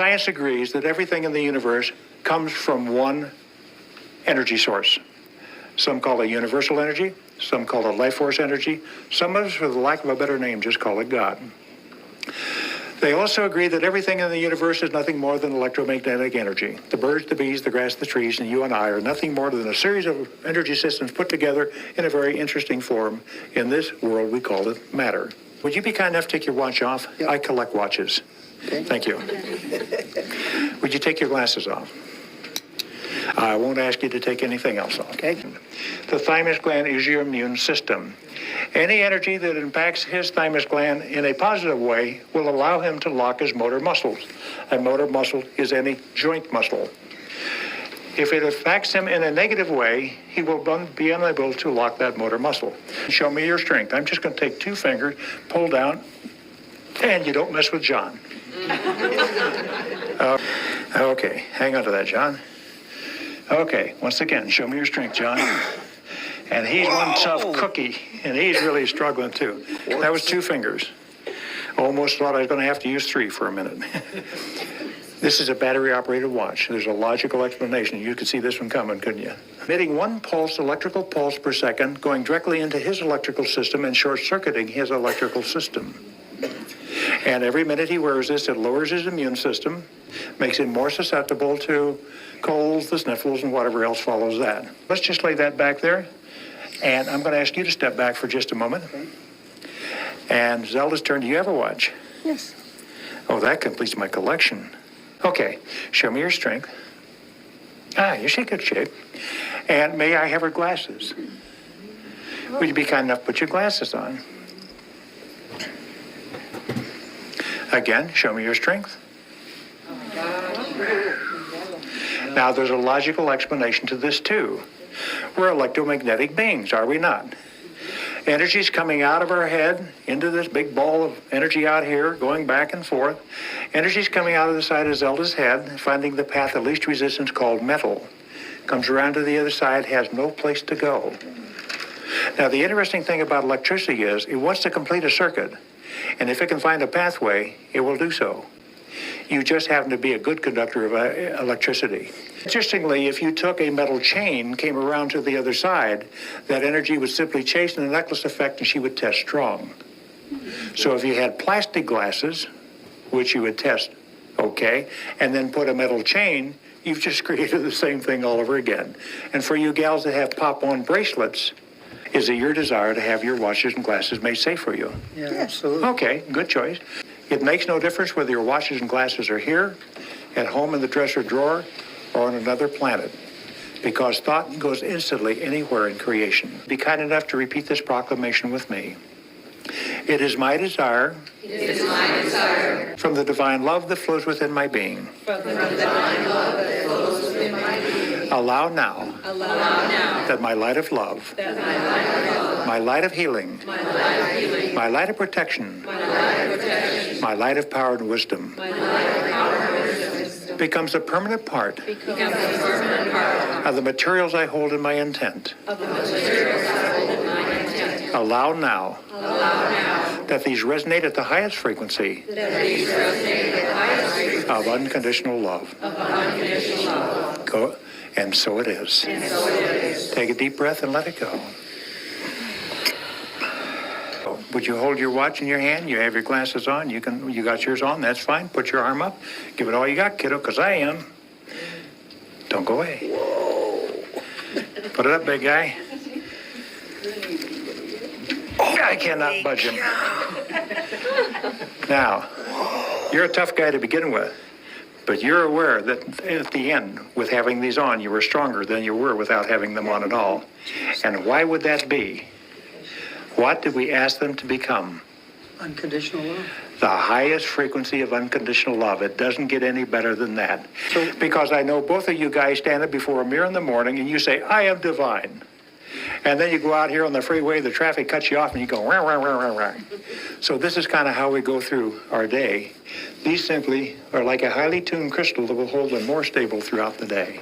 Science agrees that everything in the universe comes from one energy source. Some call it universal energy, some call it life force energy, some of us, for the lack of a better name, just call it God. They also agree that everything in the universe is nothing more than electromagnetic energy. The birds, the bees, the grass, the trees, and you and I are nothing more than a series of energy systems put together in a very interesting form. In this world, we call it matter. Would you be kind enough to take your watch off? Yep. I collect watches. Okay. Thank you. Would you take your glasses off? I won't ask you to take anything else off. Okay. The thymus gland is your immune system. Any energy that impacts his thymus gland in a positive way will allow him to lock his motor muscles. A motor muscle is any joint muscle. If it affects him in a negative way, he will be unable to lock that motor muscle. Show me your strength. I'm just going to take 2 fingers, pull down, and you don't mess with John. Okay, hang on to that, John. Okay, once again, show me your strength, John. And he's one tough cookie, and he's really struggling too. That was 2 fingers. Almost thought I was going to have to use 3 for a minute. This is a battery-operated watch. There's a logical explanation. You could see this one coming, couldn't you? Emitting 1 pulse, electrical pulse per second, going directly into his electrical system and short-circuiting his electrical system. And every minute he wears this, it lowers his immune system, makes him more susceptible to colds, the sniffles, and whatever else follows that. Let's just lay that back there. And I'm going to ask you to step back for just a moment. Okay. And Zelda's turn. Do you have a watch? Yes. Oh, that completes my collection. Okay, show me your strength. You're in good shape. And may I have her glasses? Would you be kind enough to put your glasses on? Again, show me your strength. Now, there's a logical explanation to this, too. We're electromagnetic beings, are we not? Energy's coming out of our head into this big ball of energy out here, going back and forth. Energy's coming out of the side of Zelda's head, finding the path of least resistance called metal. Comes around to the other side, has no place to go. Now, the interesting thing about electricity is it wants to complete a circuit. And if it can find a pathway, it will do so. You just happen to be a good conductor of electricity. Interestingly, if you took a metal chain, came around to the other side, that energy would simply chase the necklace effect and she would test strong. So if you had plastic glasses, which you would test okay, and then put a metal chain, you've just created the same thing all over again. And for you gals that have pop-on bracelets, is it your desire to have your watches and glasses made safe for you? Yeah, absolutely. Okay, good choice. It makes no difference whether your watches and glasses are here, at home in the dresser drawer, or on another planet, because thought goes instantly anywhere in creation. Be kind enough to repeat this proclamation with me. It is my desire, from the divine love that flows within my being. Allow now that my light of love, my light of healing, my light of protection, my light of power and wisdom, becomes a permanent part of the materials I hold in my intent. Allow now that these resonate at the highest frequency of unconditional love. Go, and so it is. Take a deep breath and let it go. Would you hold your watch in your hand? You have your glasses on. You got yours on. That's fine. Put your arm up. Give it all you got, kiddo, because I am. Don't go away. Put it up, big guy. I cannot budge him. Now, you're a tough guy to begin with, but you're aware that at the end, with having these on, you were stronger than you were without having them on at all. And why would that be? What did we ask them to become? Unconditional love. The highest frequency of unconditional love. It doesn't get any better than that. Because I know both of you guys stand up before a mirror in the morning and you say, I am divine. And then you go out here on the freeway, the traffic cuts you off, and you go, rah, rah, rah, rah, rah. So this is kind of how we go through our day. These simply are like a highly tuned crystal that will hold them more stable throughout the day.